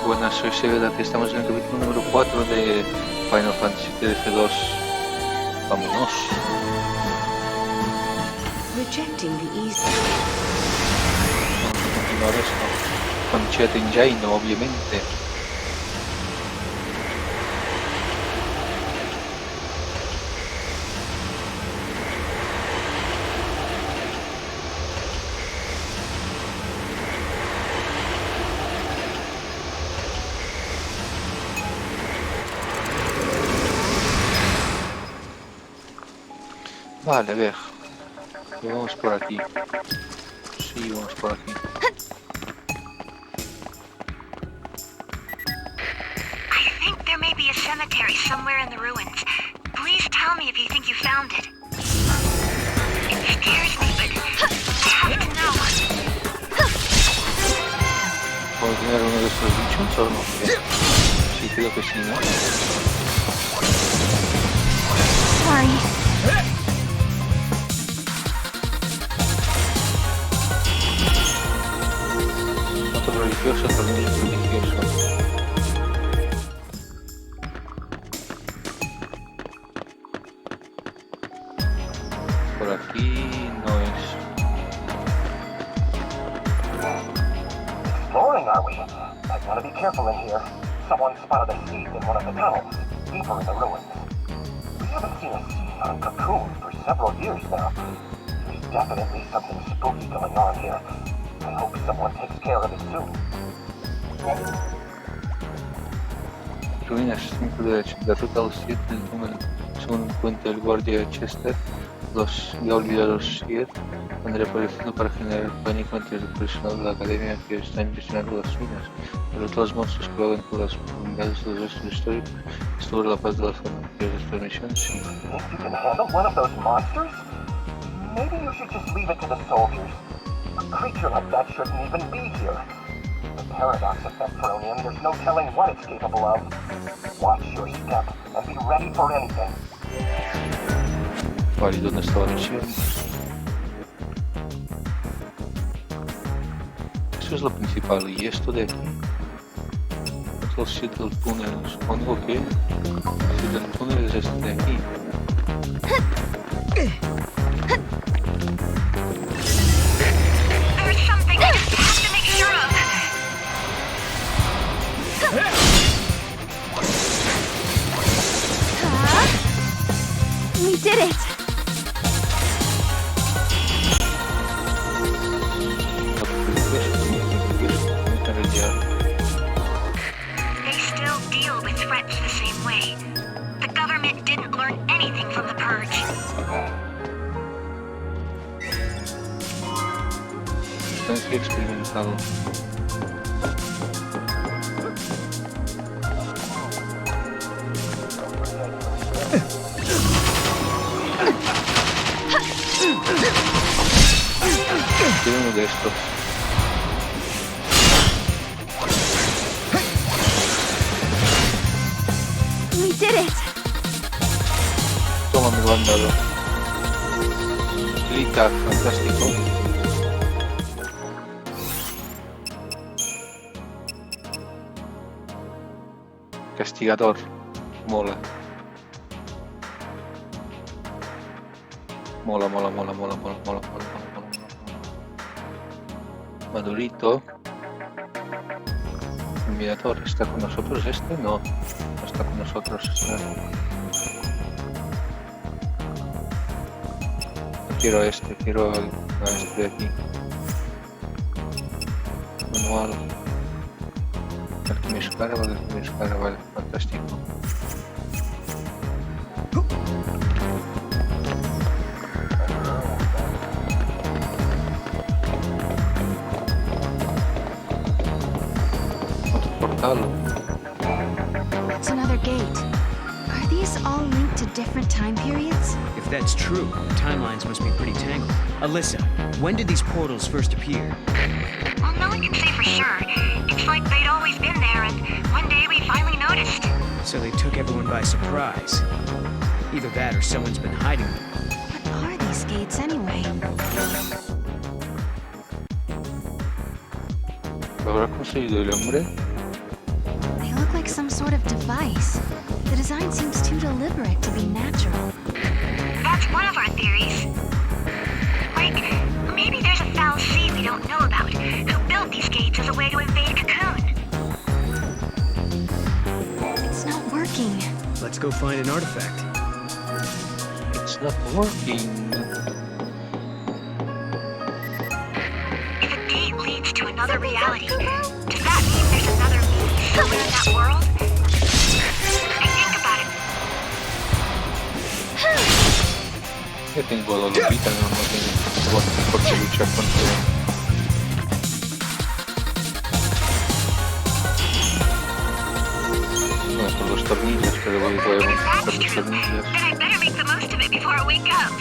Buenas, soy Seveda, que estamos en el capítulo número 4 de Final Fantasy XIII-2. Vámonos. Rejecting the easy. Vamos a continuar esto. Con XIII-2, obviamente. Vale, a ver. Vamos por aquí. Sí, vamos por aquí. I think there may be a cemetery somewhere in the ruins. Please tell me if you think you found it. It scares me, but I have to know. ¿Puedo tener uno de estos bichos o no? Sí, creo que sí, ¿no? Sorry. Otro religioso, también religioso. Por aquí no es. Exploring, are we? I want to be careful in here. Someone spotted a seed in one of the tunnels, deeper in the ruins. We haven't seen a seed on cocoon for several years now. There's definitely something spooky going on here. I hope someone takes care of it soon. Ruinas 5 de ruta al 7 del túnel. Según cuenta el guardia Chester, los ya olvidados 7 han reaparecido para generar pánico entre el personal de la academia que está investigando las ruinas. Pero todos los monstruos que vagan por las profundidades de los restos históricos sobre la paz de la zona. ¿Quieres esta misión? Sí. Think you can handle one of those monsters? Maybe you should just leave it to the soldiers. A creature like that shouldn't even be here. The paradox effect thrown in, there's no telling what it's capable of. Watch your step and be ready for anything. Vale, ¿y dónde está la misión? Eso es lo principal. ¿Y esto de aquí? Es el 7 del túnel. Supongo que el 7 del túnel es este de aquí. There's something I just have to make sure of. We did it! They still deal with threats the same way. The government didn't learn anything from the purge. Está experimentado. Quiero uno de estos. We did it! Toma, me lo han dado. Lita, fantástico. Castigador. Mola. Mola. Madurito. Enviador. ¿Está con nosotros este? No. No está con nosotros. No quiero este. Quiero a este de aquí. Manual. Alquimia vale. Fantástico. That's another gate. Are these all linked to different time periods? If that's true, timelines must be pretty tangled. Alyssa, when did these portals first appear? Well, no one can say for sure. It's like they'd always been there, and one day we finally noticed. So they took everyone by surprise. Either that or someone's been hiding them. What are these gates anyway? ¿Lo habrá conseguido el hombre? look like some sort of device. The design seems too deliberate to be natural. That's one of our theories. Like, maybe there's a foul seed we don't know about, who built these gates as a way to invade Cocoon. It's not working. Let's go find an artifact. It's not working. If a gate leads to another reality, does that mean there's another me somewhere in that world? I think about it. Io tengo la vita, non ho tengo forse luce contro. No, con los tornillos, pero voy a If montar that's los true, tornillos. then I better make the most of it before I wake up.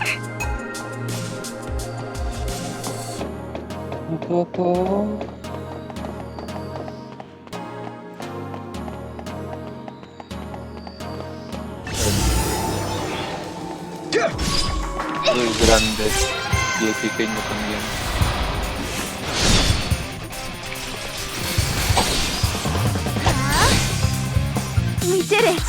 Un poco. El grande y el pequeño también. We did it!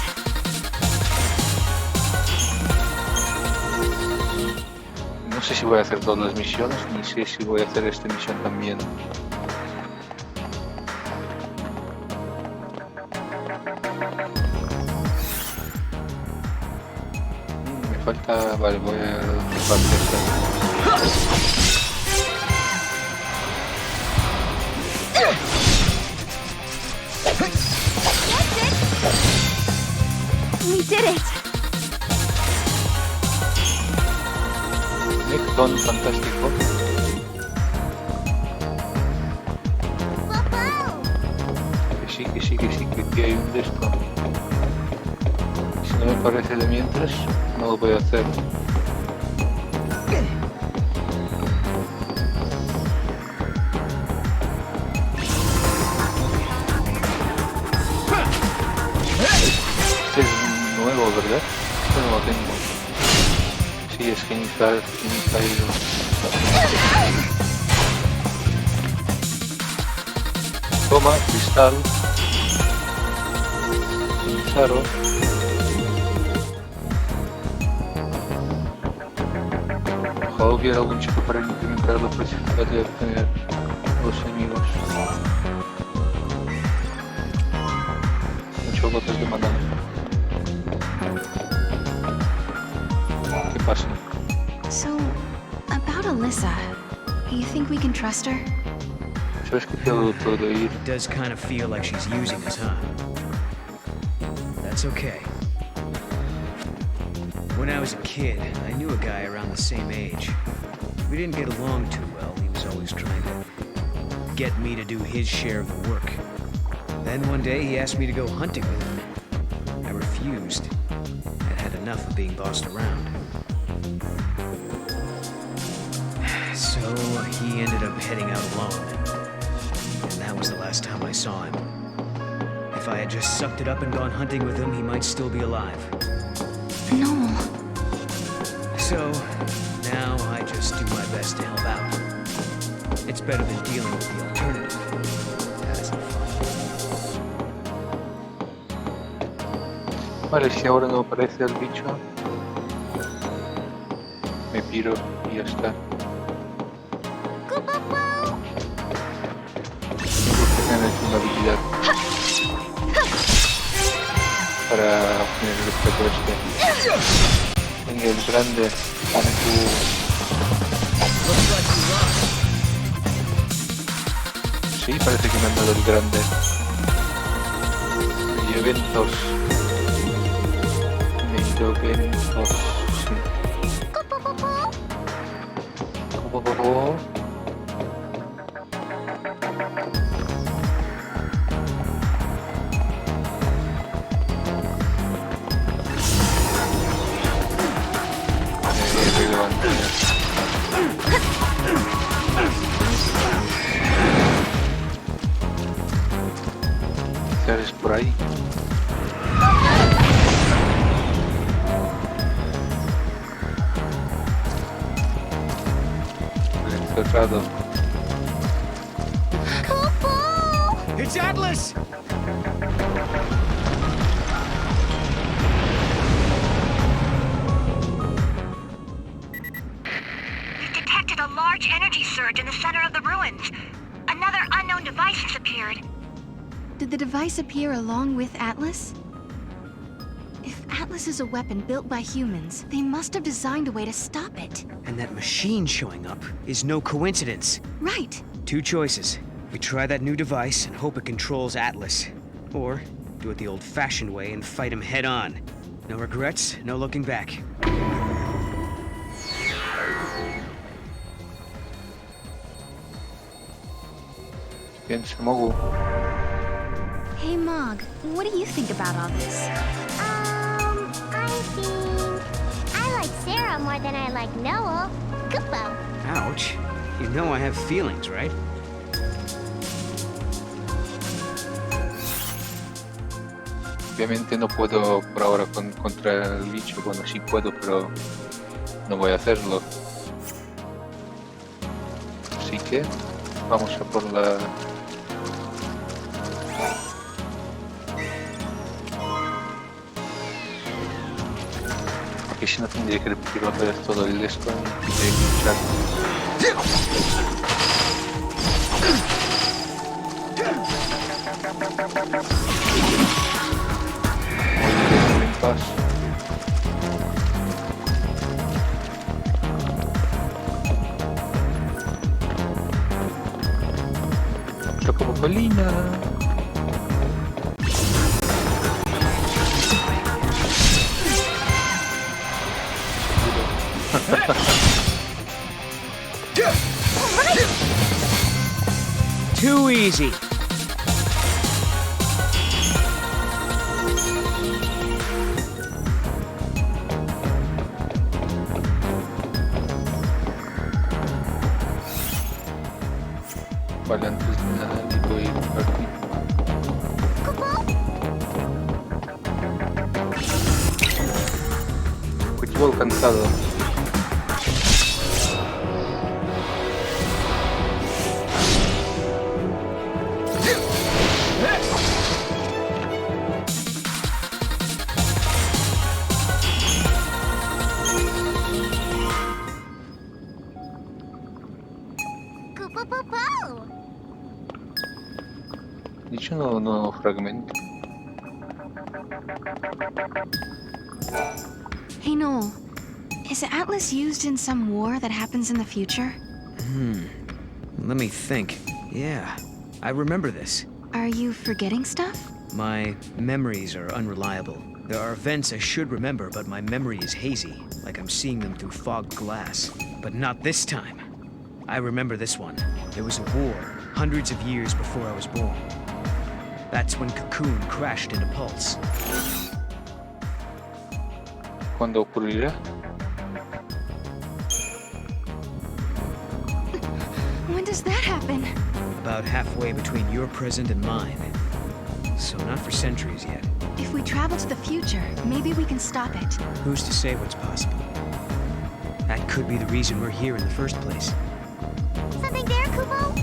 No sé si voy a hacer todas las misiones, ni sé si voy a hacer esta misión también. Me falta... Vale, voy a hacer We did it! Necton, fantástico. Que aquí hay un de esto. Si no me parece de mientras, no lo voy a hacer. Este es nuevo, ¿verdad? Este no lo tengo. Sí, es que ni caído. Toma, cristal. Claro. Ojalá hubiera algún chico para incrementar la precisión de obtener los enemigos. Muchos botes de maná. ¿Qué pasa? So, about Alyssa, you think we can trust her? ¿Sabes que puedo ir? It does kind of feel like she's using us, huh? That's okay. When I was a kid, I knew a guy around the same age. We didn't get along too well. He was always trying to get me to do his share of the work. Then one day he asked me to go hunting with him. I refused. I had enough of being bossed around. So he ended up heading out alone. And that was the last time I saw him. If I had just sucked it up and gone hunting with him, he might still be alive. No. So, now I just do my best to help out. It's better than dealing with the alternative. That isn't fun. Vale, si ahora no aparece el bicho, me piro y ya está. Tengo que tener una habilidad para obtener el efecto este. En el grande, para Sí, parece que me han dado el grande. Y eventos. Eventos, sí. ¿Sabes por ahí? Cerrado. It's Atlas! disappeared. Did the device appear along with Atlas? If Atlas is a weapon built by humans, they must have designed a way to stop it. And that machine showing up is no coincidence. Right. Two choices. We try that new device and hope it controls Atlas. Or do it the old-fashioned way and fight him head-on. No regrets, no looking back. Piensa Mogu. Hey, Mog, what do you think about all this? I think I like Sarah more than I like Noel. Kupo. Ouch. You know I have feelings, right? Obviamente no puedo por ahora contra el bicho. Bueno, sí puedo, pero no voy a hacerlo. Así que vamos a por la... Porque si no tendría que repetirlo otra vez todo el esto y tendría que luchar. En paz. Como colina. Too easy. Vale, antes de nada le voy a ir por aquí. Pues llevo cansado. Dice un nuevo fragmento. Hey, Noel, is Atlas used in some war that happens in the future? Let me think. Yeah, I remember this. Are you forgetting stuff? My memories are unreliable. There are events I should remember, but my memory is hazy, like I'm seeing them through fogged glass. But not this time. I remember this one. There was a war, hundreds of years before I was born. That's when Cocoon crashed into Pulse. ¿Cuándo ocurrirá? When does that happen? About halfway between your present and mine. So not for centuries yet. If we travel to the future, maybe we can stop it. Who's to say what's possible? That could be the reason we're here in the first place. Something there, Kupo?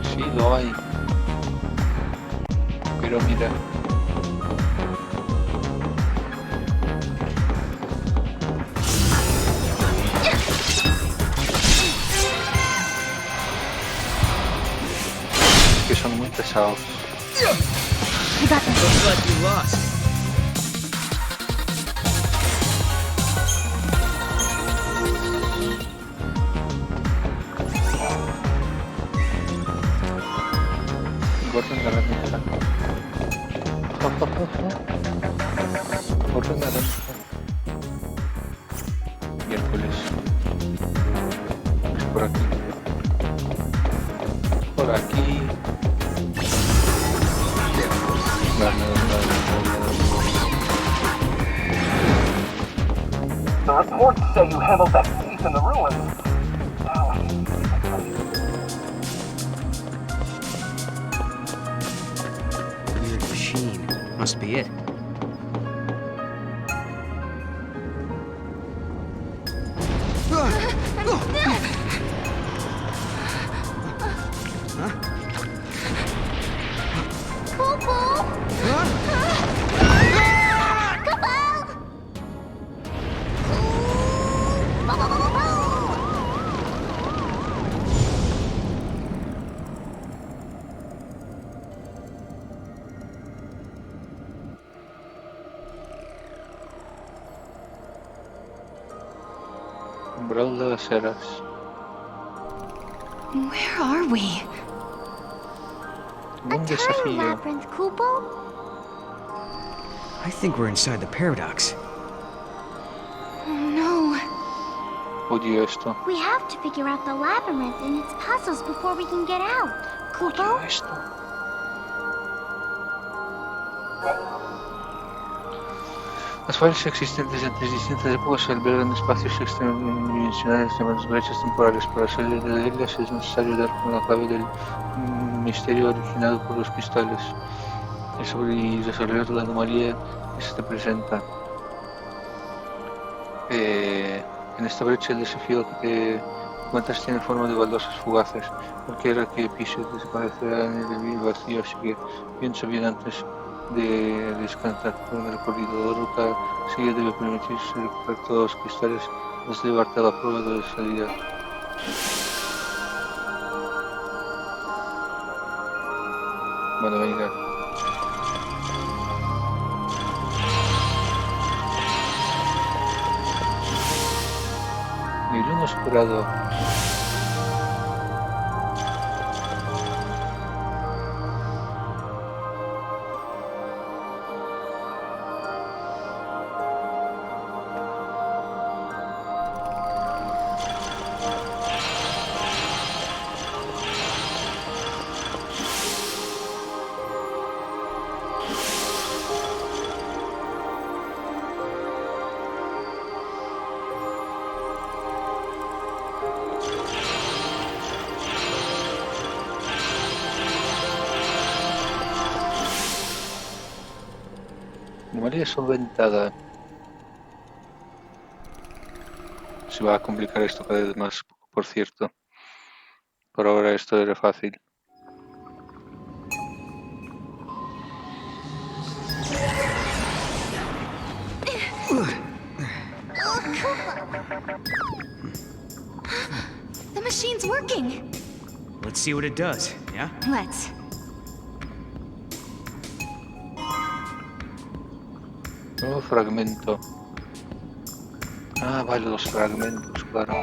Sí, lo hay. Pero mira. Que son muy pesados. I got this. Looks like you lost. Corre naranja. Corre naranja. Miércoles. Es por aquí. Por aquí. The reports say you handled that thief in the ruins. Weird machine. Must be it. Umbral de las Eras. Where are we? Un A time desafío. labyrinth, Kupo? I think we're inside the paradox. Oh no. Odio esto. We have to figure out the labyrinth and its puzzles before we can get out. Odio Kupo? esto. Las fases existentes en tres distintas épocas albergan espacios extradimensionales llamados brechas temporales. Para salir de ellas es necesario dar con la clave del misterio originado por los cristales y resolver la anomalía que se te presenta. En esta brecha el desafío que te encuentras tiene forma de baldosas fugaces. Cualquiera que pise desaparecerá en el vacío, así que piensa bien antes de descansar por el recorrido. La ruta seguida debe permitirse recoger todos los cristales antes de llevarte a la prueba de salida. Bueno, venga. Nivel 1 superado. Anomalía solventada. Se va a complicar esto cada vez más, por cierto. Por ahora esto era fácil. The machine's working. Let's see what it does, yeah? Let's. Nuevo fragmento. Ah, vale, los fragmentos, claro.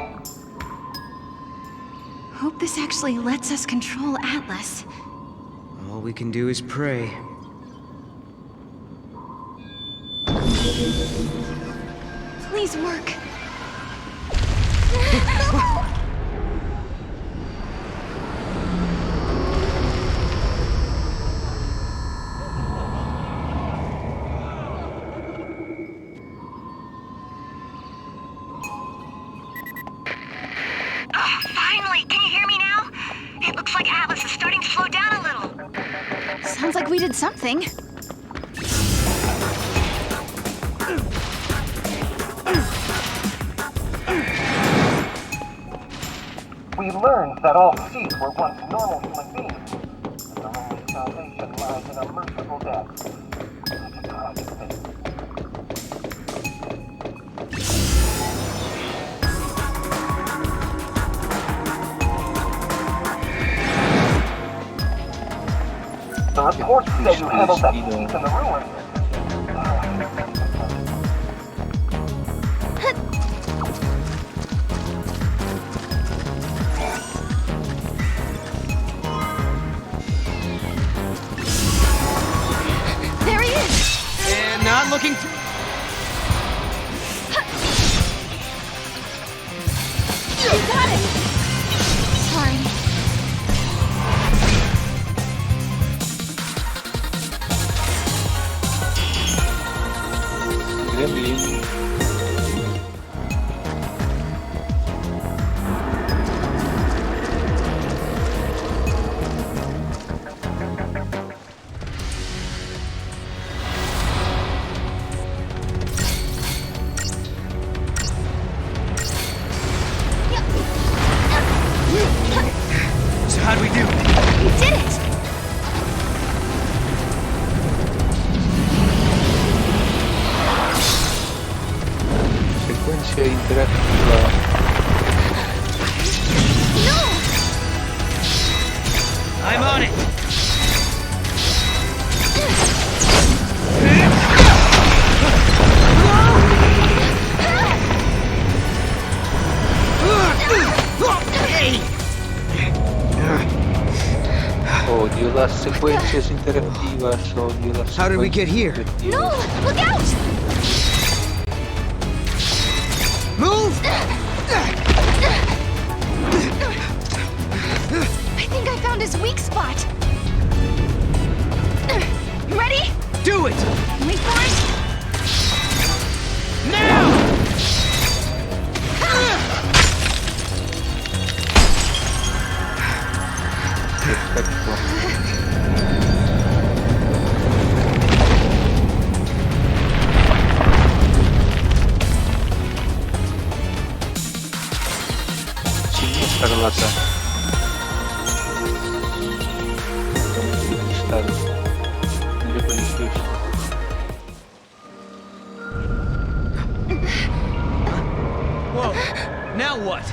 Hope this actually lets us control Atlas. All we can do is pray. Please work. Finally! Can you hear me now? It looks like Atlas is starting to slow down a little. Sounds like we did something. We learned that all seeds were once normal human beings. And their only salvation lies in a merciful death. Such a tragic thing. The reports say you handled that thief in the ruins. There he is! And not looking. You got it! Sorry. Gremlin. Odio las secuencias interactivas, odio las How did we get here? interactivas. No! Look out! Move! I think I found his weak spot. Ready? Do it! Wait for it. Now! Perfecto. Chica escarlata. Cristal. Mira religioso. Whoa! Now what?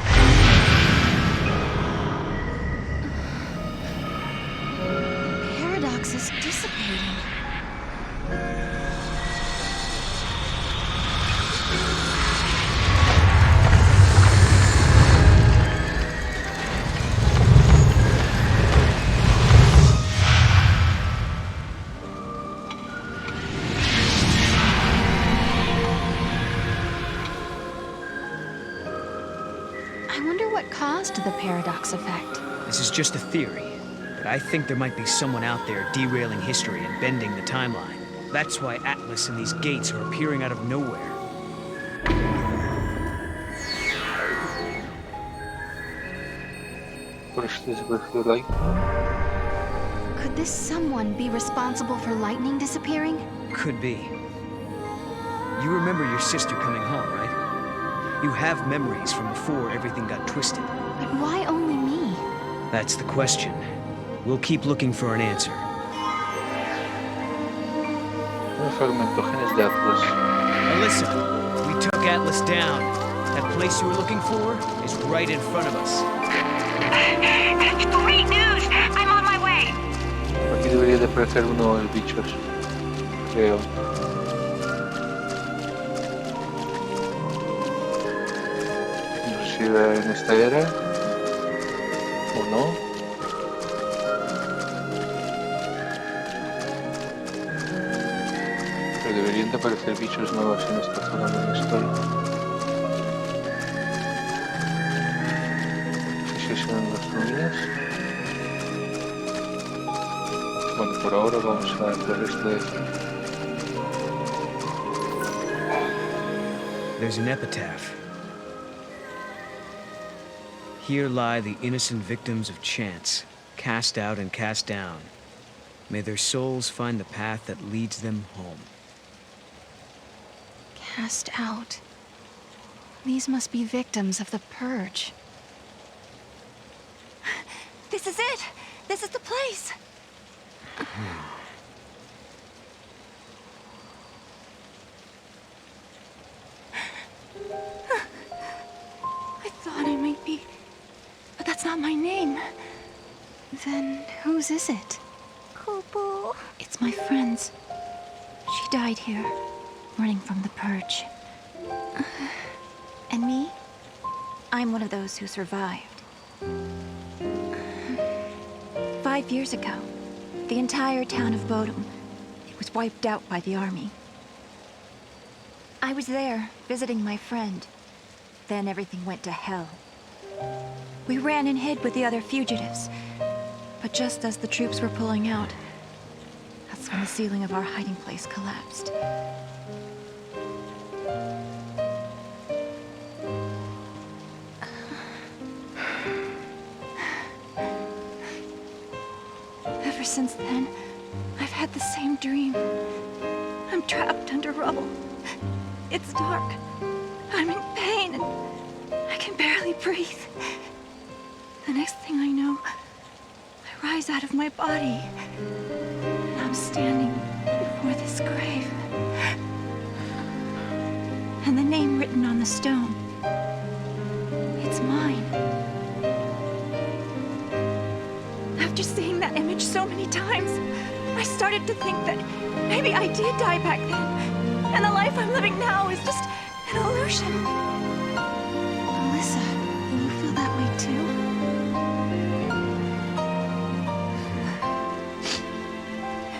Paradox is dissipating. I wonder what caused the paradox effect. This is just a theory, but I think there might be someone out there derailing history and bending the timeline. That's why Atlas and these gates are appearing out of nowhere. Por esto desapareció el aire. Could this someone be responsible for lightning disappearing? Could be. You remember your sister coming home, right? You have memories from before everything got twisted. But why only me? That's the question. We'll keep looking for an answer. Un fragmento, genes de Atlas. Alyssa, we took Atlas down. That place you were looking for is right in front of us. That's great news! I'm on my way! Aquí debería de aparecer uno de los bichos. Creo. No sé si en esta era o no. Pero deberían de aparecer bichos nuevos en esta zona donde estoy. No sé si son las ruinas. Bueno, por ahora vamos a hacer esto de aquí. There's an epitaph. Here lie the innocent victims of chance, cast out and cast down. May their souls find the path that leads them home. Cast out. These must be victims of the purge. This is it! This is the place! I thought I might be... But that's not my name. Then whose is it? Kupu. It's my friend's. She died here, running from the purge. And me? I'm one of those who survived. 5 years ago, the entire town of Bodum, it was wiped out by the army. I was there, visiting my friend. Then everything went to hell. We ran and hid with the other fugitives. But just as the troops were pulling out, that's when the ceiling of our hiding place collapsed. Ever since then, I've had the same dream. I'm trapped under rubble. It's dark. I'm in pain and I can barely breathe. The next thing I know, I rise out of my body and I'm standing before this grave. And the name written on the stone, it's mine. After seeing that image so many times, I started to think that maybe I did die back then, and the life I'm living now is just an illusion. Alyssa, do you feel that way too?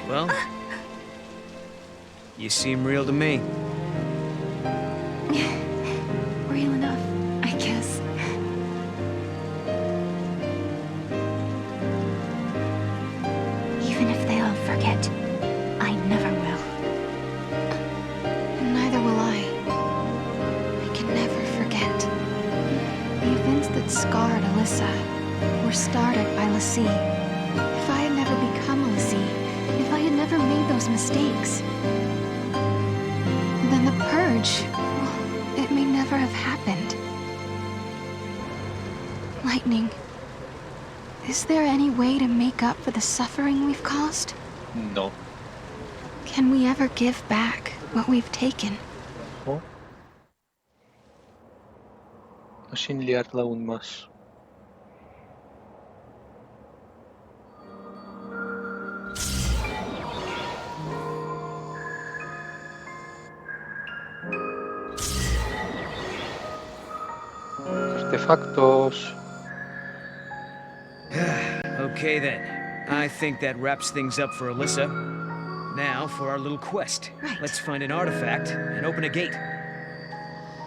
Well, you seem real to me. Real enough, I guess. Even if they all forget, I never will. Neither will I. I can never forget. The events that scarred Alyssa were started by Lassie. If I had never become a Lassie, if I had never made those mistakes, then the purge, well, it may never have happened. Lightning, is there any way to make up for the suffering we've caused? No. Can we ever give back what we've taken? No. O sin liarla aún más. Artefactos. Okay then. I think that wraps things up for Alyssa. Now for our little quest. Right. Let's find an artifact and open a gate.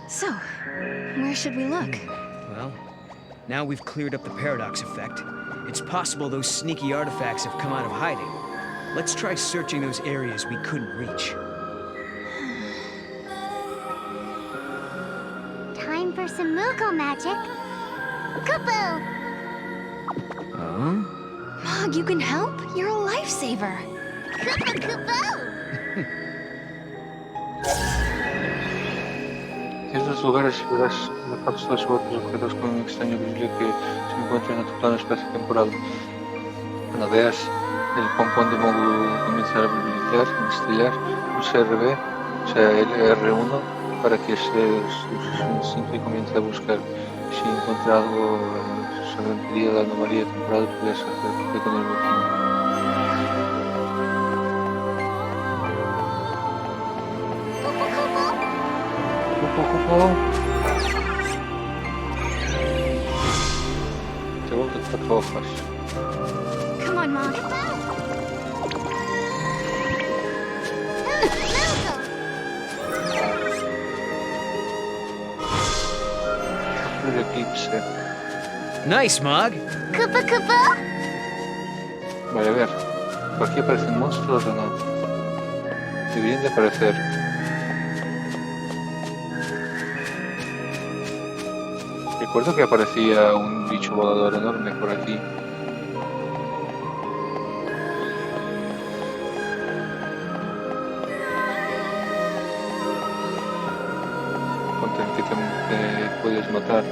So, where should we look? Well, now we've cleared up the paradox effect. It's possible those sneaky artifacts have come out of hiding. Let's try searching those areas we couldn't reach. Time for some Moogle magic. Kupo! Huh? Mog, you can help? You're a lifesaver. Kupo Kupo! En estos lugares verás artefactos u otros objetos con un extraño brillo que se encuentran en tu plano espacio-temporal. Cuando veas el pompón de módulo comenzar a brillar, destellar, pulsa RB, o sea el R1, para que su instinto y comience a buscar. Si encuentra algo sorprendería la anomalía temporal, podrías hacerte con el botín. Te vuelvo a 4 hojas. Come on, Mog. El eclipse. Nice, Mog! Kupo Kupo! Vale, a ver. ¿Por aquí aparecen monstruos o no? Deberían de aparecer. Recuerdo que aparecía un bicho volador enorme por aquí. Contra el que te puedes matar.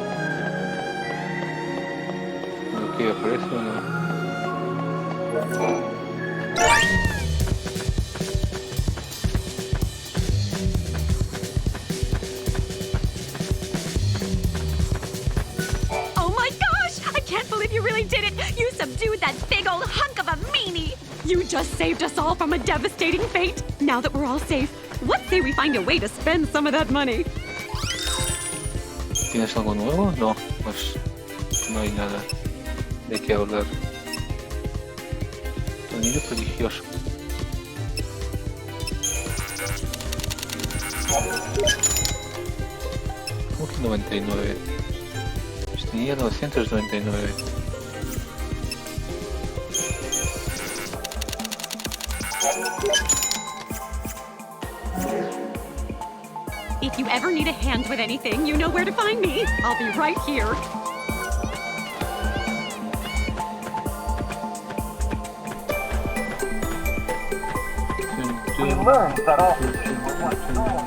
¿Qué aparece o no? Oh my gosh! I can't believe you really did it! You subdued that big old hunk of a meanie! You just saved us all from a devastating fate. Now that we're all safe, what say we find a way to spend some of that money? ¿Tienes algo nuevo? No, pues no hay nada de qué hablar. Sonido prodigioso. ¿Cómo que 99? Pues tenía 999. If you ever need a hand with anything, you know where to find me. I'll be right here. We learned that all creatures were once normal.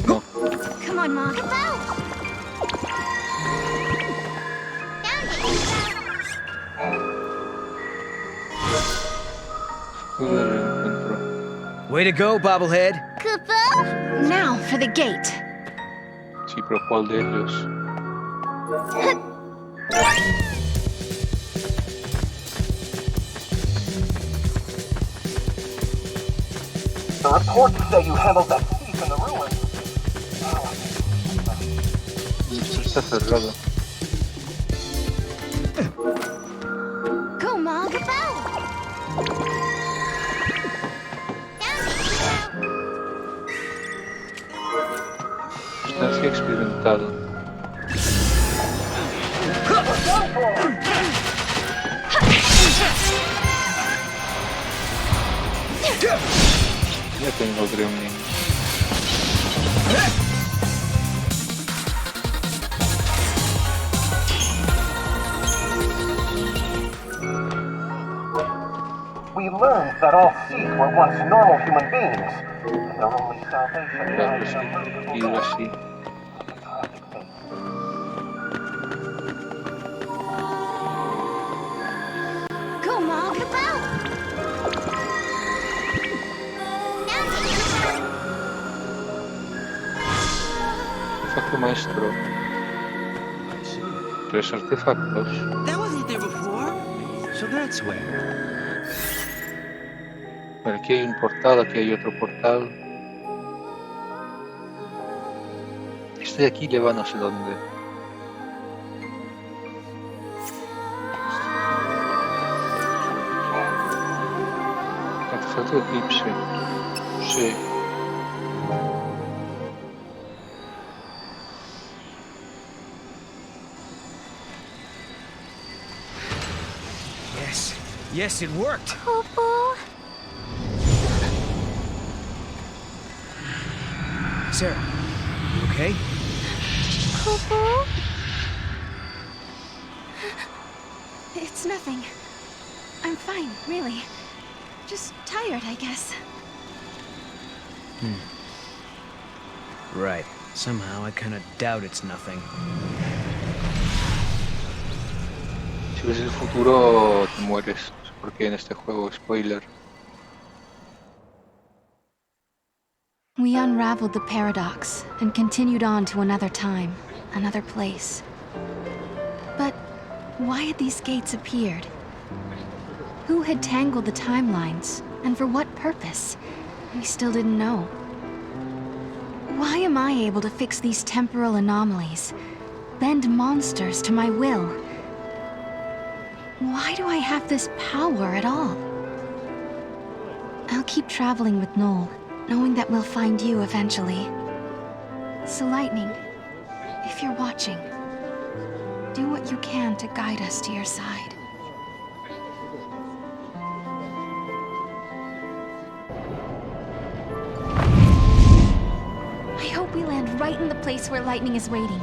No. Come on, Mog. Way to go, Bobblehead! Kupo? Now for the gate. Sí, pero ¿cuál de ellos? The reports say you handled that thief in the ruins. Esto está cerrado. Come on, go! Sustancia experimental. Ya tengo gremlin. We learned that all Seek were once normal human beings, and their only salvation Claro, lies sí. in a merciful Y así. tragic fate. Come on, go! Artefacto maestro. 3 artefactos. That wasn't there before. So that's where. Vale, aquí hay un portal, aquí hay otro portal. Este de aquí lleva no sé dónde. Artefacto de eclipse. Sí. Yes. Yes, it worked. Poo-poo. Sarah, you okay? Poo-poo. It's nothing. I'm fine, really. Just tired, I guess. Right. Somehow I kind of doubt it's nothing. Si ves el futuro, te mueres. Porque en este juego, spoiler. We unraveled the paradox and continued on to another time, another place. But why had these gates appeared? Who had tangled the timelines, and for what purpose? We still didn't know. Why am I able to fix these temporal anomalies, bend monsters to my will? Why do I have this power at all? I'll keep traveling with Noel, knowing that we'll find you eventually. So Lightning, if you're watching, do what you can to guide us to your side. I hope we land right in the place where Lightning is waiting.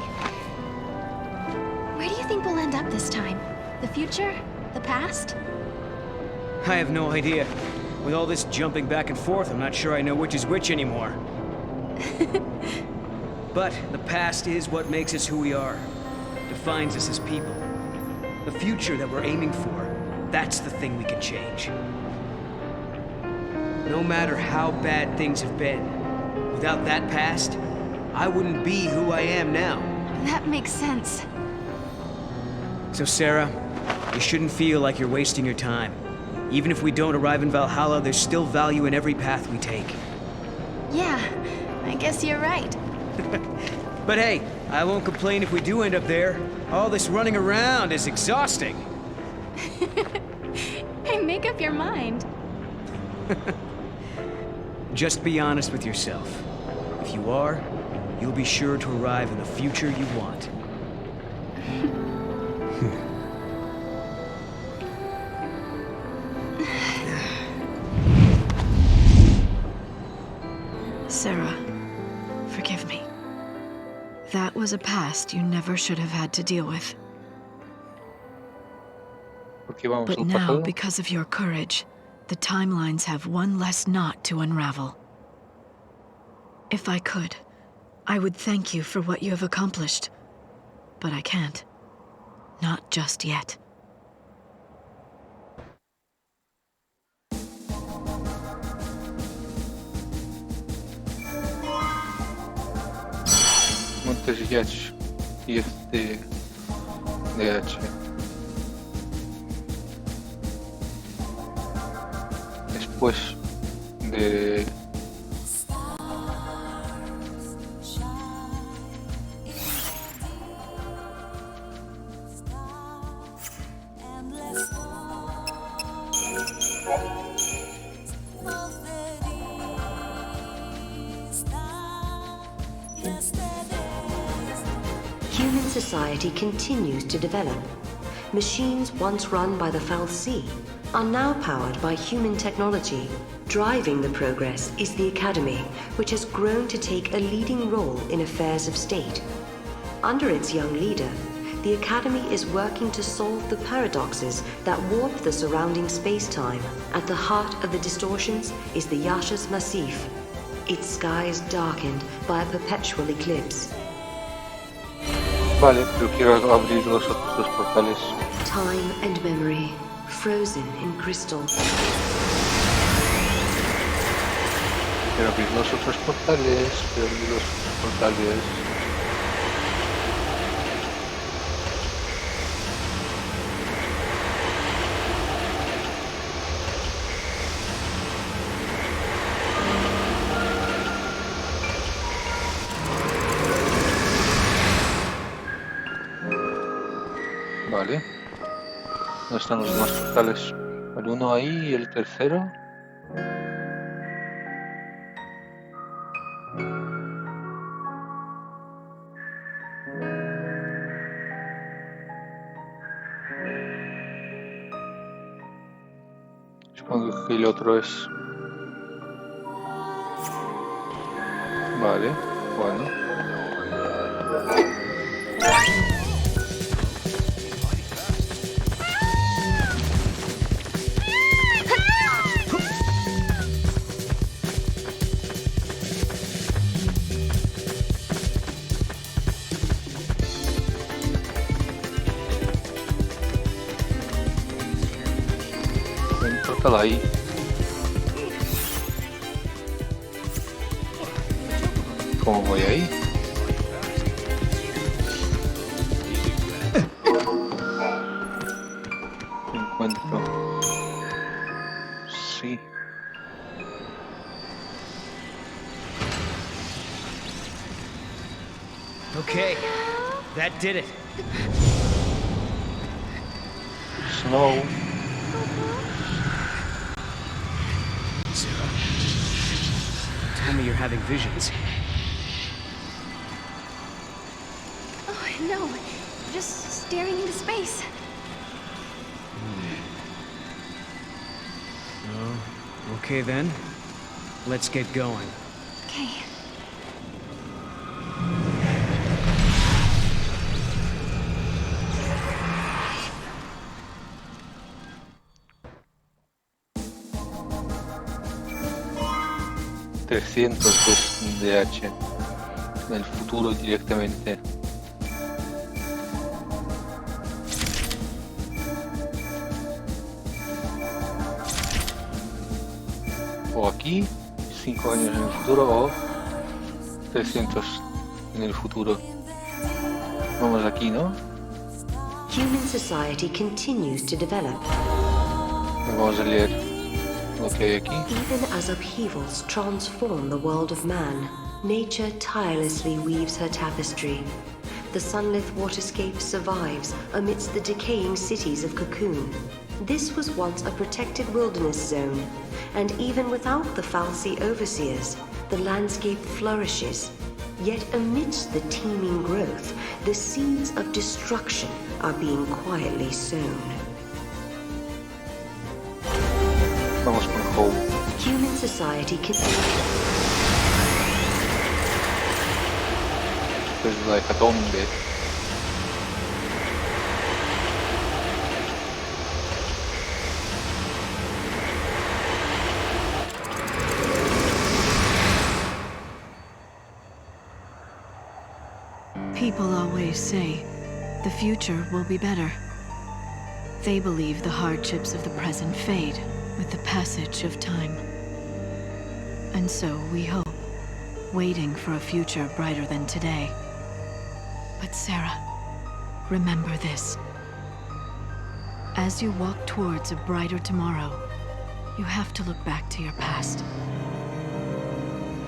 Where do you think we'll end up this time? The future? The past? I have no idea. With all this jumping back and forth, I'm not sure I know which is which anymore. But the past is what makes us who we are. Defines us as people. The future that we're aiming for, that's the thing we can change. No matter how bad things have been, without that past, I wouldn't be who I am now. That makes sense. So Sarah, you shouldn't feel like you're wasting your time. Even if we don't arrive in Valhalla, there's still value in every path we take. Yeah, I guess you're right. But hey, I won't complain if we do end up there. All this running around is exhausting. Hey, make up your mind. Just be honest with yourself. If you are, you'll be sure to arrive in the future you want. Sarah, forgive me. That was a past you never should have had to deal with. Porque vamos But al now, pasado. because of your courage, the timelines have one less knot to unravel. If I could, I would thank you for what you have accomplished. But I can't. Not just yet. Montes Yach y este de H. Después de Human society continues to develop. Machines once run by the XIII are now powered by human technology. Driving the progress is the Academy, which has grown to take a leading role in affairs of state. Under its young leader, the Academy is working to solve the paradoxes that warp the surrounding space-time. At the heart of the distortions is the Yasha's Massif, its skies darkened by a perpetual eclipse. Vale, pero quiero abrir los otros dos portales. Time and memory, frozen in crystal. Quiero abrir los otros portales. Quiero abrir los otros portales. Vale. ¿Dónde están los demás portales? El uno ahí y el tercero. Supongo que el otro es... Vale, bueno. Portal ahí. ¿Cómo voy ahí? Encuentro. Sí. Okay, that did it. Snow. Tell me you're having visions. Oh, no. Just staring into space. Oh, okay then. Let's get going. Okay. DH en el futuro directamente. O aquí, 5 años en el futuro, o 300 en el futuro. Vamos aquí, ¿no? Human society continues to develop. Vamos a leer lo que hay aquí. Even as upheavals transform the world of man, nature tirelessly weaves her tapestry. The sunlit waterscape survives amidst the decaying cities of Cocoon. This was once a protected wilderness zone, and even without the Falsi overseers, the landscape flourishes. Yet amidst the teeming growth, the seeds of destruction are being quietly sown. Vamos con Hope. Human society can... Después de la hecatombe. People always say the future will be better. They believe the hardships of the present fade with the passage of time. And so we hope, waiting for a future brighter than today. But Sarah, remember this. As you walk towards a brighter tomorrow, you have to look back to your past.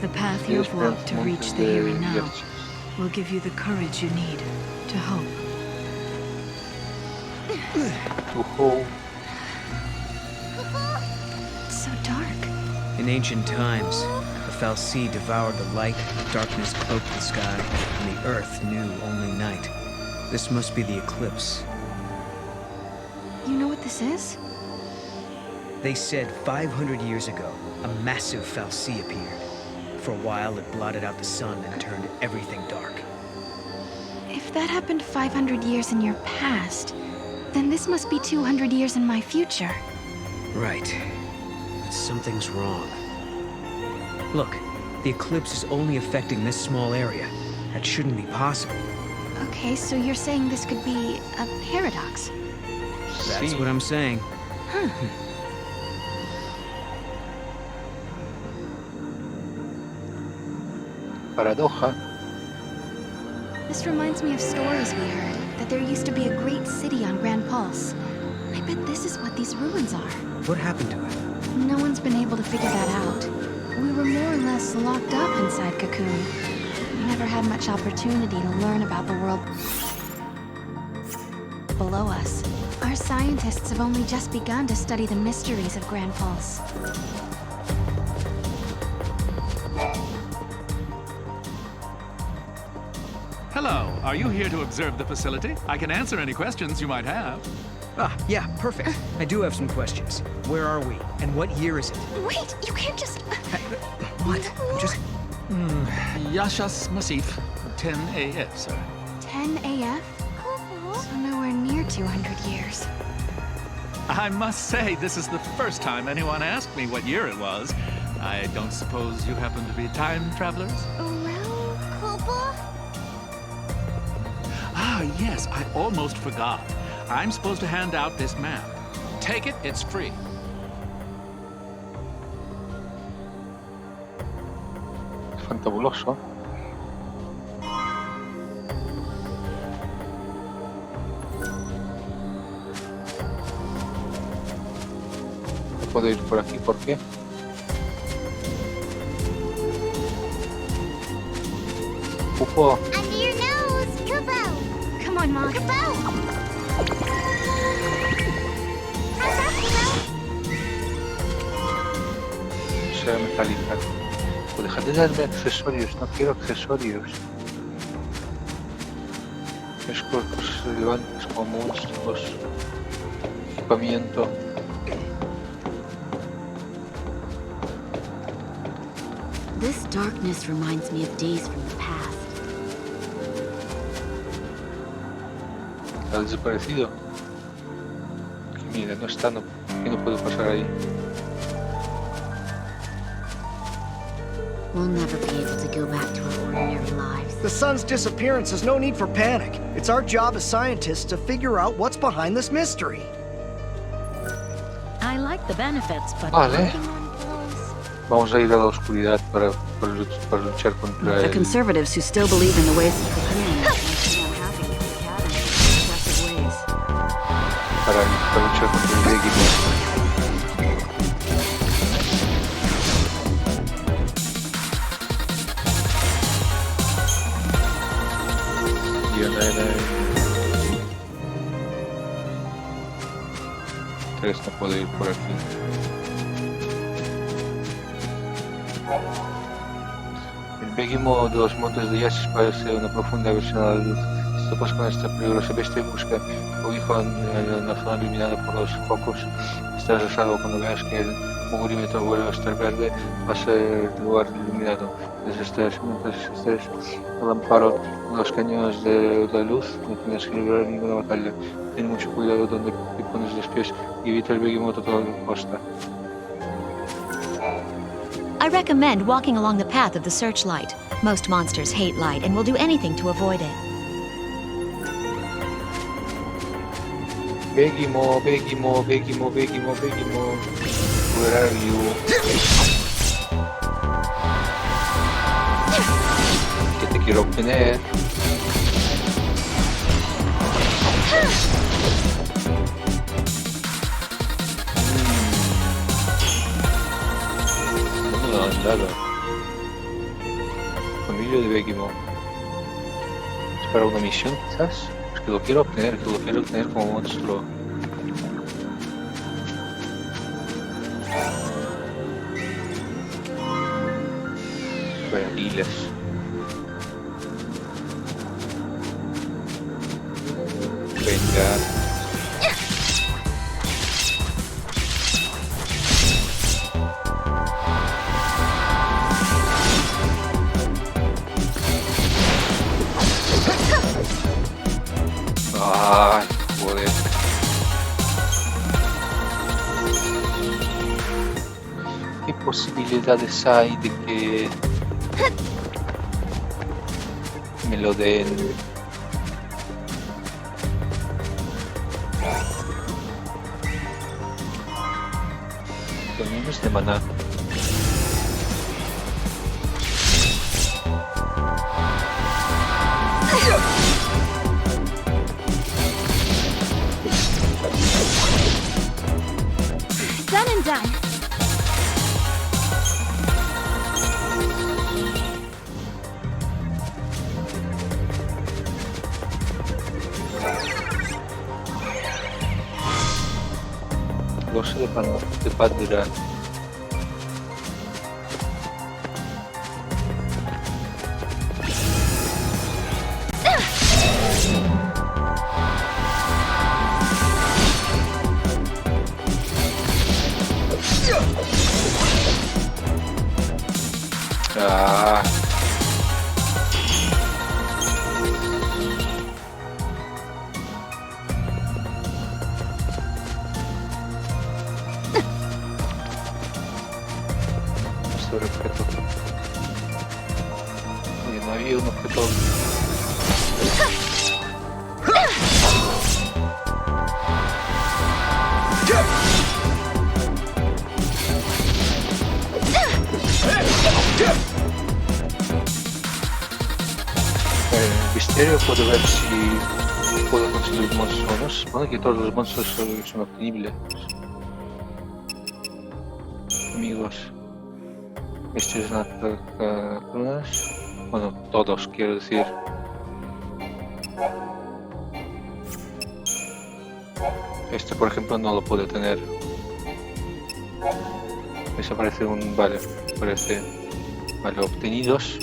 The path you have walked to reach the here and now will give you the courage you need to hope. To hope. It's so dark. In ancient times, the fal'Cie devoured the light, darkness cloaked the sky, and the earth knew only night. This must be the eclipse. You know what this is? They said 500 years ago, a massive fal'Cie appeared. For a while, it blotted out the sun and turned everything dark. If that happened 500 years in your past, then this must be 200 years in my future. Right. But something's wrong. Look, the eclipse is only affecting this small area. That shouldn't be possible. Okay, so you're saying this could be a paradox? That's what I'm saying. Huh. Paradoja. This reminds me of stories we heard, that there used to be a great city on Grand Pulse. I bet this is what these ruins are. What happened to it? No one's been able to figure that out. We were more or less locked up inside Cocoon. We never had much opportunity to learn about the world below us. Our scientists have only just begun to study the mysteries of Grand Pulse. Hello, are you here to observe the facility? I can answer any questions you might have. Ah, yeah, perfect. I do have some questions. Where are we? And what year is it? Wait, you can't just... What? I'm just... Yashas Masif, 10 AF, sir. 10 AF? So nowhere near 200 years. I must say, this is the first time anyone asked me what year it was. I don't suppose you happen to be time travelers? Well, Cooper? Ah, yes, I almost forgot. I'm supposed to hand out this map. Take it, it's free. Fantabuloso. No puedo ir por aquí, ¿por qué? Pupo. Under your nose, Kubo! Come on, Mom. Kubo! How's that, Kubo? Será metálica. Pues deja de darme accesorios, no quiero accesorios. Es cosas relevantes como monstruos, equipamiento. This darkness reminds me of days from the past. Ha desaparecido. Que mira, no está, no, que no puedo pasar ahí. We'll never be able to go back to our ordinary lives. The sun's disappearance is no need for panic. It's our job as scientists to figure out what's behind this mystery. I like the benefits, but Vale. Vamos a ir a la oscuridad para luchar contra the el... conservatives who still believe in the ways of Cocoon make me unhappy with the Academy's excessive ways. para luchar contra el Begimo. Tres no puedo ir por aquí. El Begimo de los montes de Yasis parece una profunda versión a la luz. Si topas con esta peligrosa bestia y busca cobijo en la zona iluminada por los focos, estarás a salvo. Cuando veas que el cubrimiento vuelve a estar verde, va a ser el lugar iluminado. Mientras estés al amparo de los cañones de la luz, no tienes que librar ninguna batalla. Ten mucho cuidado donde te pones los pies y evita el Begimo a toda costa. I recommend walking along the path of the searchlight. Most monsters hate light and will do anything to avoid it. Begimo, Begimo, Begimo, Begimo, Begimo. Where are you? Que te quiero obtener. No, nada. Familia de Begimo. ¿Es para una misión quizás? Es que lo quiero obtener, como monstruo. Miles. Venga. Ay, joder. ¿Qué posibilidades hay de que me lo den? Dominios de maná. Done and done. Los de Padura. Ah. Sobre objeto. No había un objeto. El misterio puedo ver si puedo conseguir monstruos o no. Supone que todos los monstruos son obtenibles. Amigos. Este es una crunas. Bueno, todos quiero decir. Este por ejemplo no lo puedo tener. Eso parece un... vale, parece... Vale, obtenidos.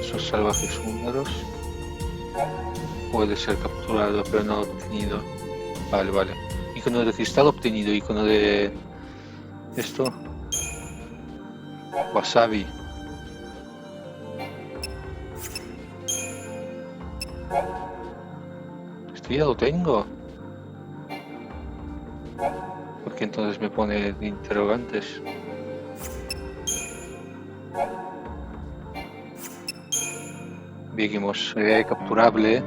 Esos salvajes húngaros. Puede ser capturado pero no obtenido. Vale, vale. Icono de cristal obtenido, icono de... esto. Wasabi. Esto ya lo tengo. Porque entonces me pone interrogantes. Veamos, capturable.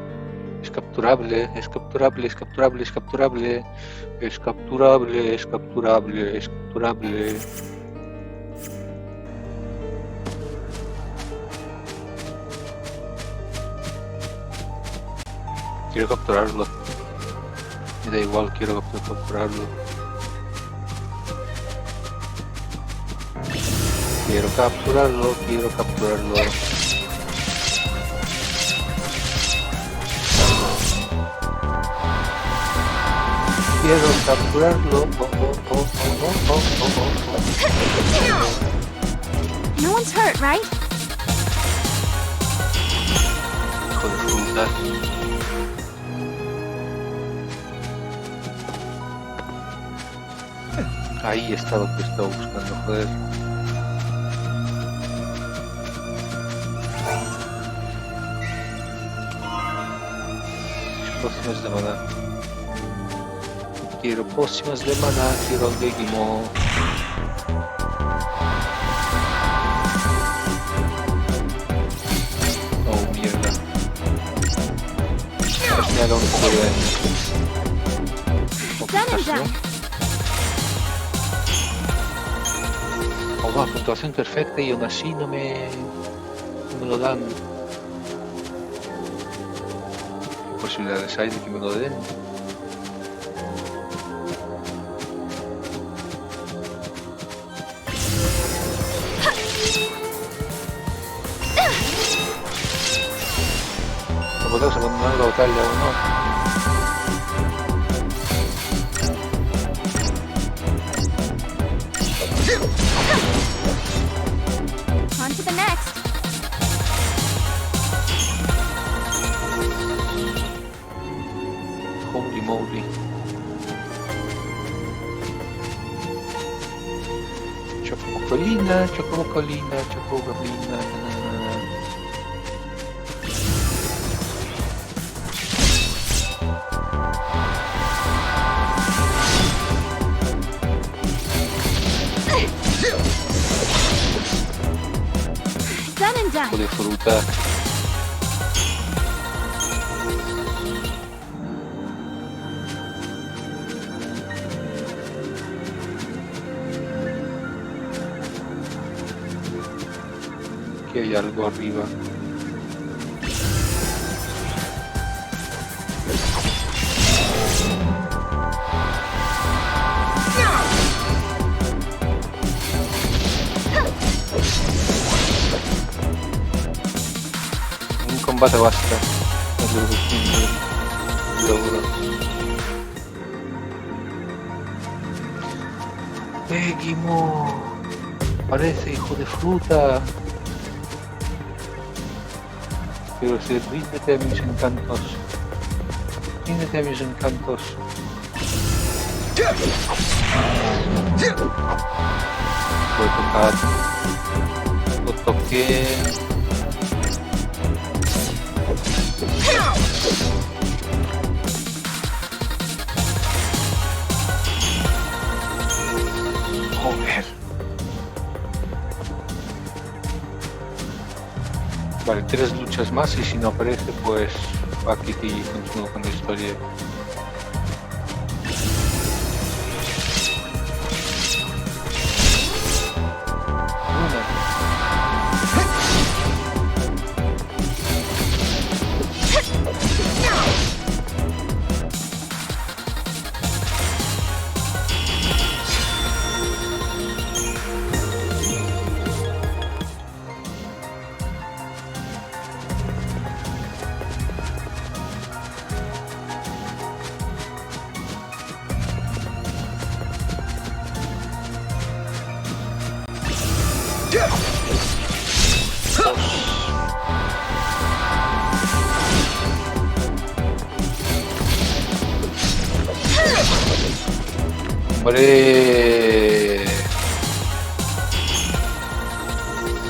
Es capturable, es capturable, es capturable, es capturable. Es capturable, es capturable, es capturable. Quiero capturarlo. Me da igual, quiero capturarlo. Quiero capturarlo, quiero capturarlo. Quiero capturarlo. No one's hurt, right? Hijo de fruta. Ahí está lo que estaba buscando, joder. Pócimas de maná. Quiero pócimas de maná, quiero el Degimo. Oh, mierda. Pues me haga un poco de daño. Oh, va, puntuación perfecta y aún así no me lo dan. ¿Qué posibilidades hay de que me lo den? ¿No podemos abandonar la batalla o no? Chocobolina, chocobolina. Done and done. De fruta. Aquí hay algo arriba. Un combate basta. Logro. Pegimo. Parece hijo de fruta. Pero si ríndete a mis encantos. Ríndete a mis encantos. Voy a tocar. Lo toqué. Joder. Vale, 3 luchas más y si no aparece, pues aquí y continúo con la historia. ¡Hombre!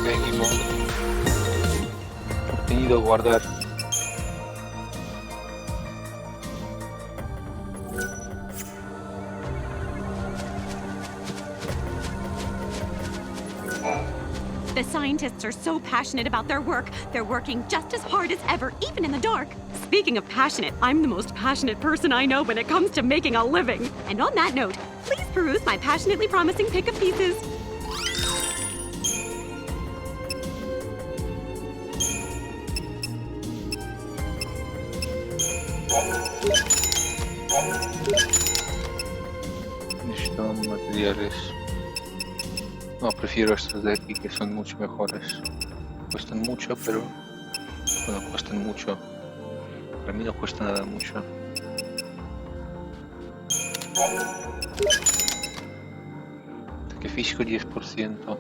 Seguimos. Obtenido guardar. The scientists are so passionate about their work, they're working just as hard as ever, even in the dark. Speaking of passionate, I'm the most passionate person I know when it comes to making a living. And on that note, please peruse my passionately promising pick of pieces. Necesitamos materiales. No, prefiero estos de aquí que son mucho mejores. Cuestan mucho, pero... Bueno, cuestan mucho. Para mí no cuesta nada mucho. Ataque físico 10%.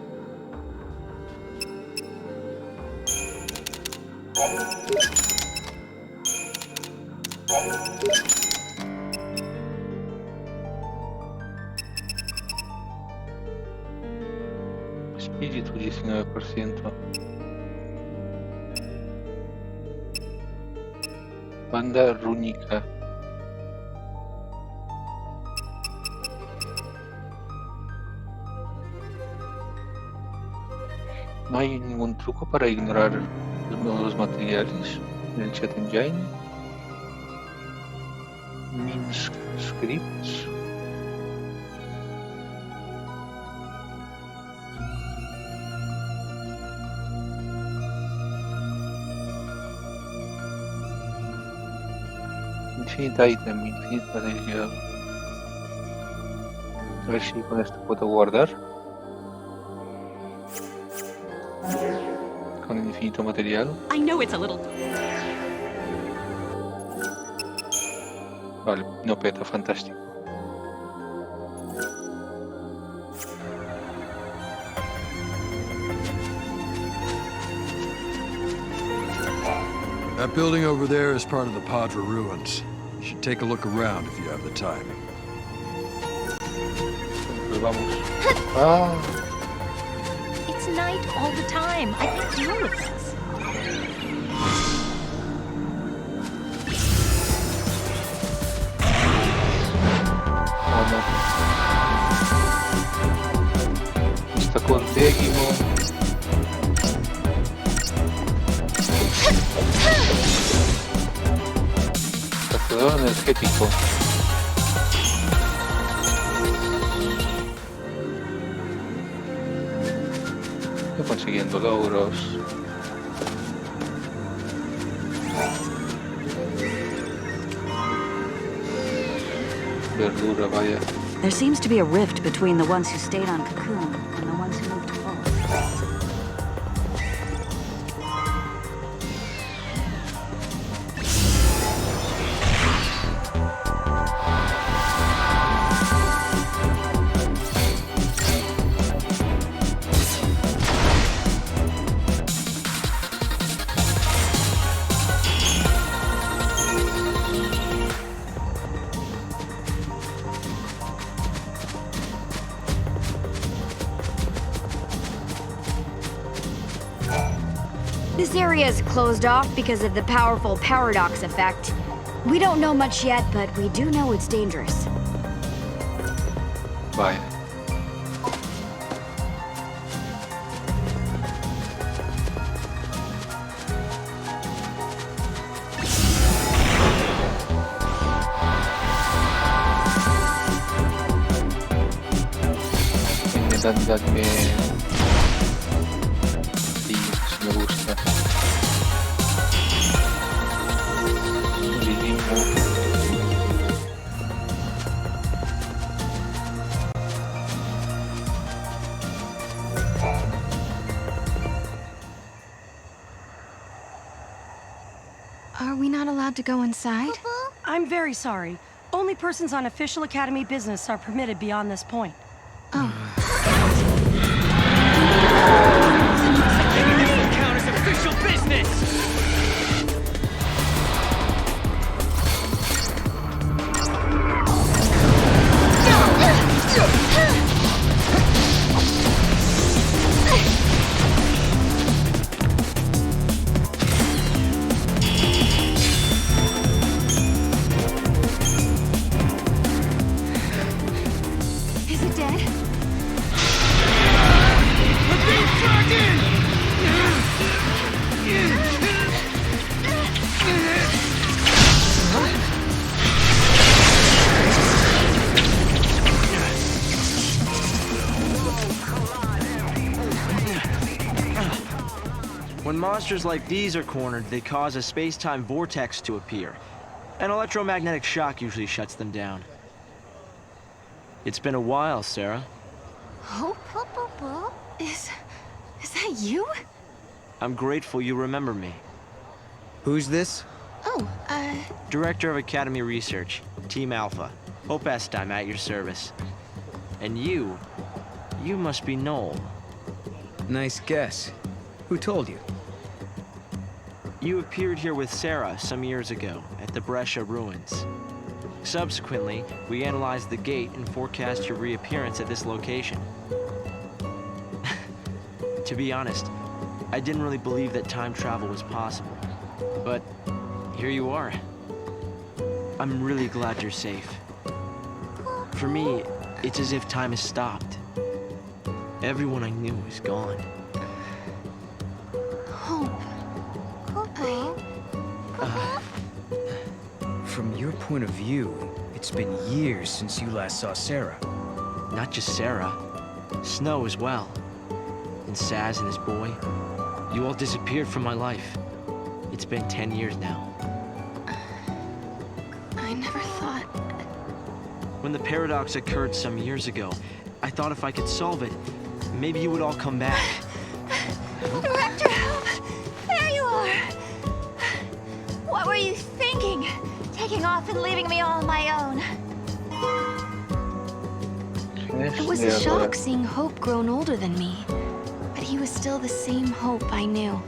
Espíritu 19%. Banda rúnica. No hay ningún truco para ignorar los nuevos materiales en el chat engine. Minsk scripts. Infinite item, infinite material. A ver si con esto puedo guardar. Con el infinito material. I know it's a little... Vale, no peta, fantástico. That building over there is part of the Padra ruins. You should take a look around if you have the time. Pues vamos. Ah. night all the time. I can't deal with this. Oh no. Está contéguimo. Acelerador energético. Estoy consiguiendo logros. Verdura, vaya. There seems to be a rift between the ones who stayed on Cocoon and the ones who moved to Vault. This area is closed off because of the powerful paradox effect. We don't know much yet, but we do know it's dangerous. Vaya. Dadme... Sí, eso me gusta. Are we not allowed to go inside? I'm very sorry. Only persons on official Academy business are permitted beyond this point. Oh. This count as official business! Is it dead? We're being dragged in! When monsters like these are cornered, they cause a space-time vortex to appear. An electromagnetic shock usually shuts them down. It's been a while, Sarah. Hope? Is that you? I'm grateful you remember me. Who's this? Oh, Director of Academy Research, Team Alpha. Hope Est, I'm at your service. And you must be Noel. Nice guess. Who told you? You appeared here with Sarah some years ago at the Brescia ruins. Subsequently, we analyzed the gate and forecast your reappearance at this location. To be honest, I didn't really believe that time travel was possible. But here you are. I'm really glad you're safe. For me, it's as if time has stopped. Everyone I knew is gone. Hope. From your point of view, it's been years since you last saw Sarah. Not just Sarah. Snow as well. And Saz and his boy. You all disappeared from my life. It's been 10 years now. I never thought... When the paradox occurred some years ago, I thought if I could solve it, maybe you would all come back. Director Hope! There you are! What were you thinking? Taking off and leaving me all on my own. It was a shock seeing Hope grown older than me. But he was still the same Hope I knew.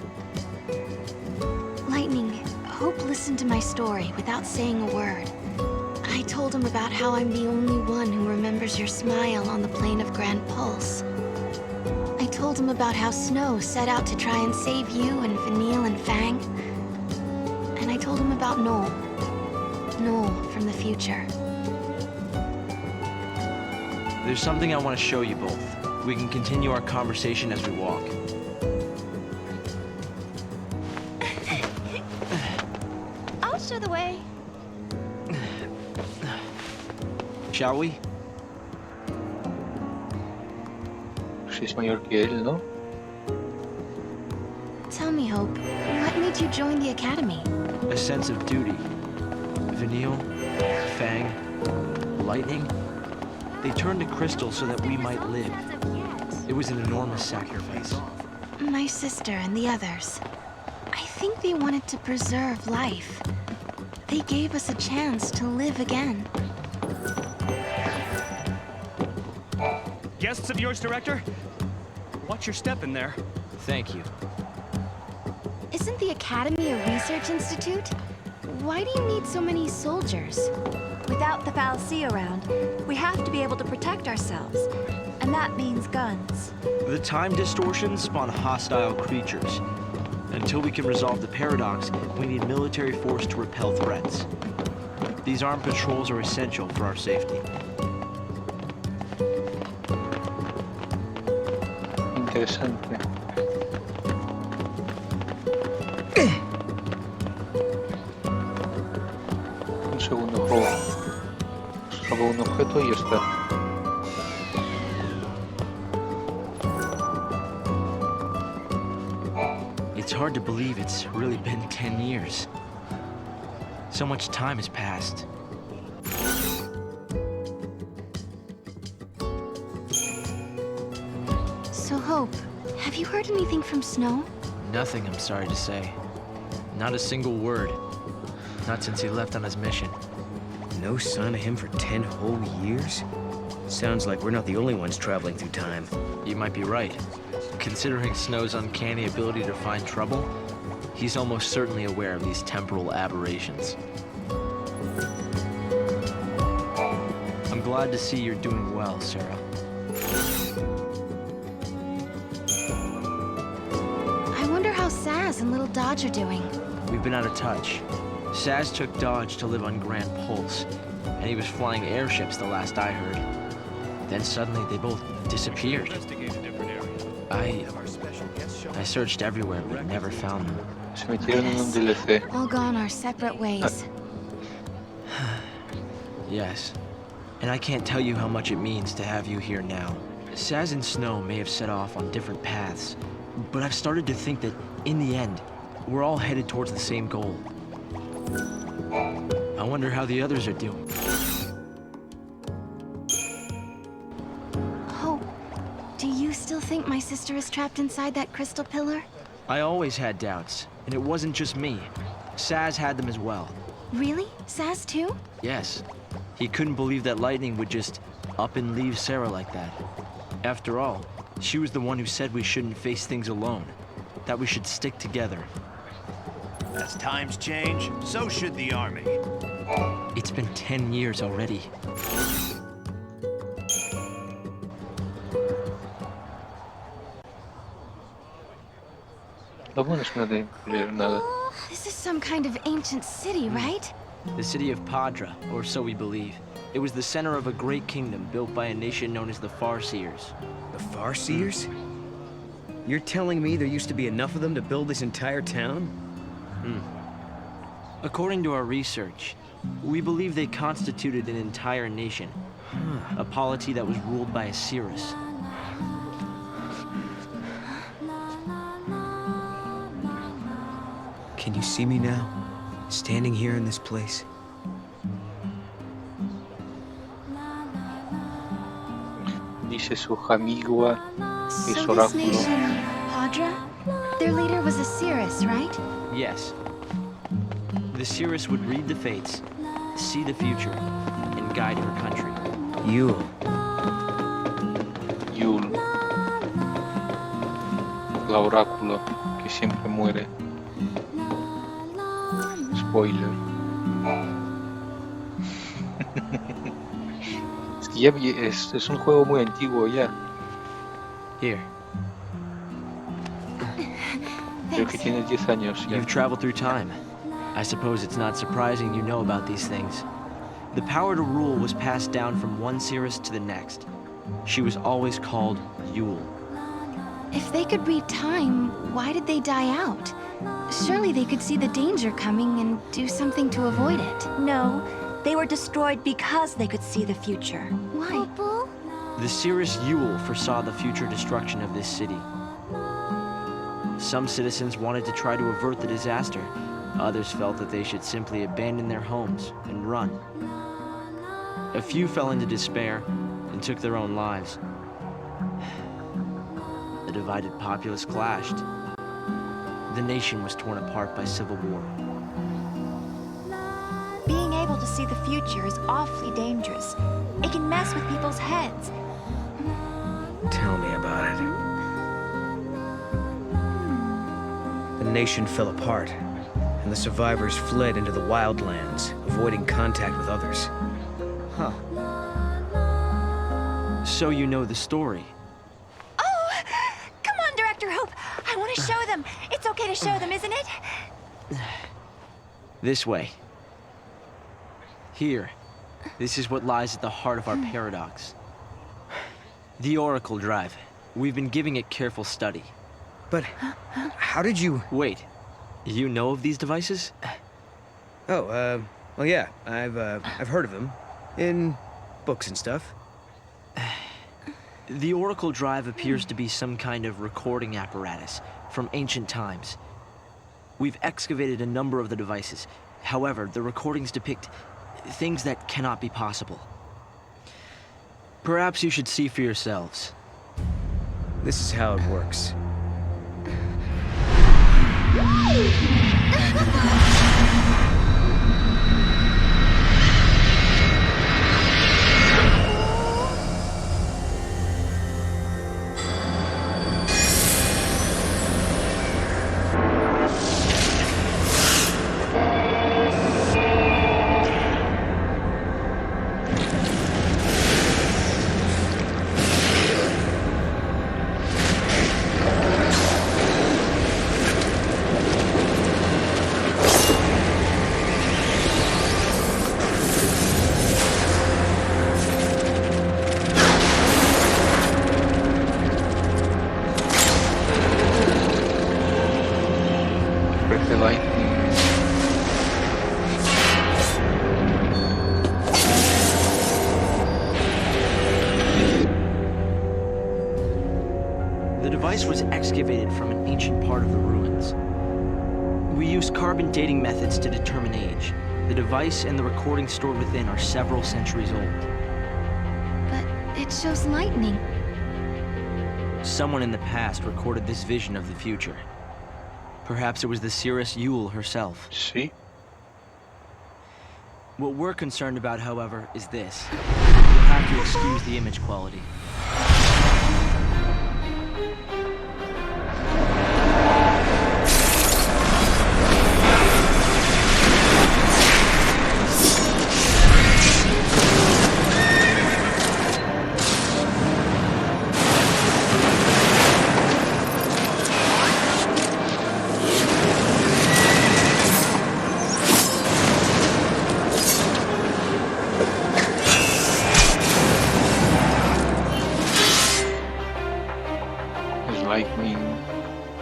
Lightning, Hope listened to my story without saying a word. I told him about how I'm the only one who remembers your smile on the plane of Grand Pulse. I told him about how Snow set out to try and save you and Vanille and Fang. And I told him about Noel. Noel from the future. There's something I want to show you both. We can continue our conversation as we walk. I'll show the way. Shall we? Es mayor que él, ¿no? Tell me, Hope, what made you join the Academy? A sense of duty. Vanille, Fang, Lightning, they turned to Crystal so that we might live. It was an enormous sacrifice. My sister and the others. I think they wanted to preserve life. They gave us a chance to live again. Guests of yours, Director? Watch your step in there. Thank you. Isn't the Academy a research institute? Why do you need so many soldiers? Without the fal'Cie around, we have to be able to protect ourselves. And that means guns. The time distortions spawn hostile creatures. Until we can resolve the paradox, we need military force to repel threats. These armed patrols are essential for our safety. Interesante. Un segundo juego. Robo un objeto y ya está. It's hard to believe it's really been 10 years. So much time has passed. So, Hope, have you heard anything from Snow? Nothing, I'm sorry to say. Not a single word. Not since he left on his mission. No sign of him for 10 whole years? Sounds like we're not the only ones traveling through time. You might be right. Considering Snow's uncanny ability to find trouble, he's almost certainly aware of these temporal aberrations. I'm glad to see you're doing well, Sarah. I wonder how Saz and Little Dodge are doing. We've been out of touch. Saz took Dodge to live on Grand Pulse, and he was flying airships the last I heard. Then suddenly they both disappeared. I searched everywhere, but never found them. Se metieron en un DLC. All gone our separate ways. Yes. And I can't tell you how much it means to have you here now. Saz and Snow may have set off on different paths, but I've started to think that, in the end, we're all headed towards the same goal. I wonder how the others are doing. Hope, do you still think my sister is trapped inside that crystal pillar? I always had doubts, and it wasn't just me. Saz had them as well. Really? Saz too? Yes. He couldn't believe that Lightning would just up and leave Sarah like that. After all, she was the one who said we shouldn't face things alone, that we should stick together. As times change, so should the army. It's been 10 years already. Lo bueno es que no tienen que leer nada. This is some kind of ancient city, right? The city of Padra, or so we believe. It was the center of a great kingdom built by a nation known as the Farseers. The Farseers? You're telling me there used to be enough of them to build this entire town? According to our research, we believe they constituted an entire nation. A polity that was ruled by a Cirrus. Can you see me now? Standing here in this place? Dice su Jamigua y su So this nation, oráculo. Padra? Their leader was a Cirrus, right? Yes. The Cirrus would read the fates, see the future, and guide her country. Yule. Yule. La oráculo que siempre muere. Spoiler. Es que ya es un juego muy antiguo ya. Here. Creo que tiene 10 años ya. You've traveled through time. I suppose it's not surprising you know about these things. The power to rule was passed down from one Cirrus to the next. She was always called Yule. If they could read time, why did they die out? Surely they could see the danger coming and do something to avoid it. No, they were destroyed because they could see the future. Why? The Cirrus Yule foresaw the future destruction of this city. Some citizens wanted to try to avert the disaster. Others felt that they should simply abandon their homes and run. A few fell into despair and took their own lives. The divided populace clashed. The nation was torn apart by civil war. Being able to see the future is awfully dangerous. It can mess with people's heads. Tell me about it. The nation fell apart, and the survivors fled into the wildlands, avoiding contact with others. Huh. So you know the story. Oh! Come on, Director Hope! I want to show them! It's okay to show them, isn't it? This way. Here. This is what lies at the heart of our paradox. The Oracle Drive. We've been giving it careful study. But how did you... Wait. You know of these devices? Oh, well, yeah. I've heard of them. In books and stuff. The Oracle Drive appears to be some kind of recording apparatus from ancient times. We've excavated a number of the devices. However, the recordings depict things that cannot be possible. Perhaps you should see for yourselves. This is how it works. The device was excavated from an ancient part of the ruins. We used carbon dating methods to determine age. The device and the recording stored within are several centuries old. But it shows lightning. Someone in the past recorded this vision of the future. Perhaps it was the Cirrus Yule herself. Sí. What we're concerned about, however, is this. You'll have to excuse the image quality.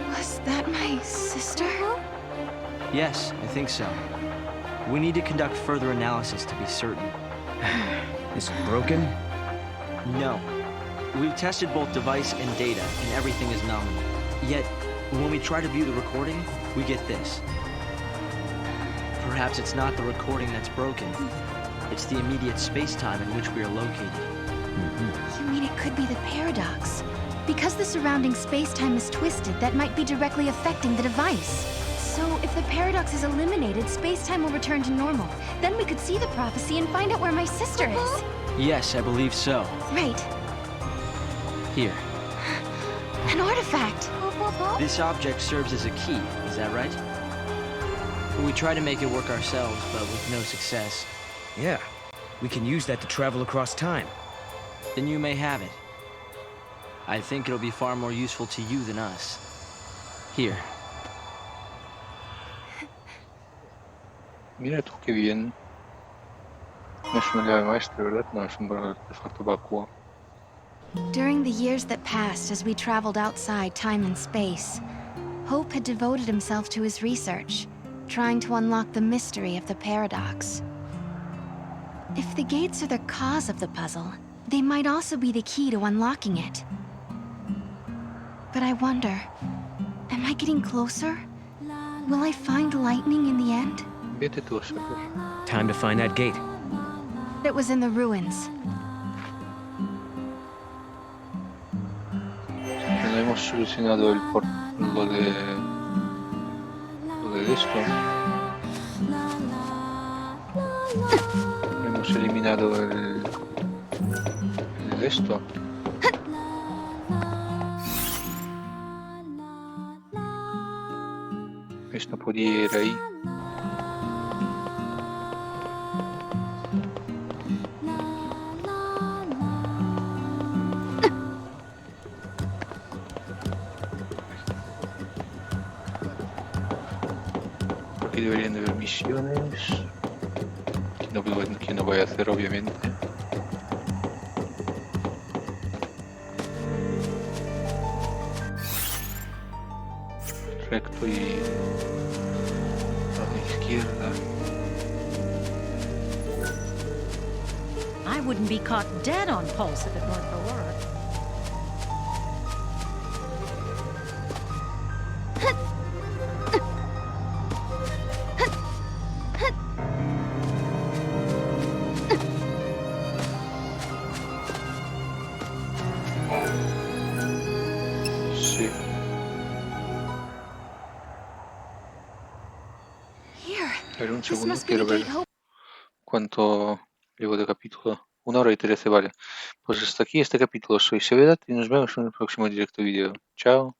Was that my sister? Yes, I think so. We need to conduct further analysis to be certain. Is it broken? No. We've tested both device and data, and everything is nominal. Yet, when we try to view the recording, we get this. Perhaps it's not the recording that's broken. It's the immediate space-time in which we are located. You mean it could be the paradox? Because the surrounding space-time is twisted, that might be directly affecting the device. So, if the paradox is eliminated, space-time will return to normal. Then we could see the prophecy and find out where my sister is. Yes, I believe so. Right. Here. An artifact. This object serves as a key, is that right? We try to make it work ourselves, but with no success. Yeah. We can use that to travel across time. Then you may have it. I think it'll be far more useful to you than us. Here. Mira tú qué bien. No es una llave maestra, ¿verdad? No, es un artefacto vacuo. During the years that passed as we traveled outside time and space, Hope had devoted himself to his research, trying to unlock the mystery of the paradox. If the gates are the cause of the puzzle, they might also be the key to unlocking it. But I wonder, am I getting closer? Will I find lightning in the end? Vete tú a saber. Time to find that gate. It was in the ruins. No hemos solucionado lo de esto. Hemos eliminado el esto. Esto podía ir ahí. Aquí deberían de haber misiones que no voy a hacer, obviamente. Recto y a la izquierda. I wouldn't be caught dead on Pulse if it weren't for work. Sí. Here. A ver, un This segundo, must be the quiero ver gate Hope. cuánto llevo de capítulo. 1 hora y 13, vale. Pues hasta aquí este capítulo. Soy Sevedat y nos vemos en el próximo directo vídeo. Chao.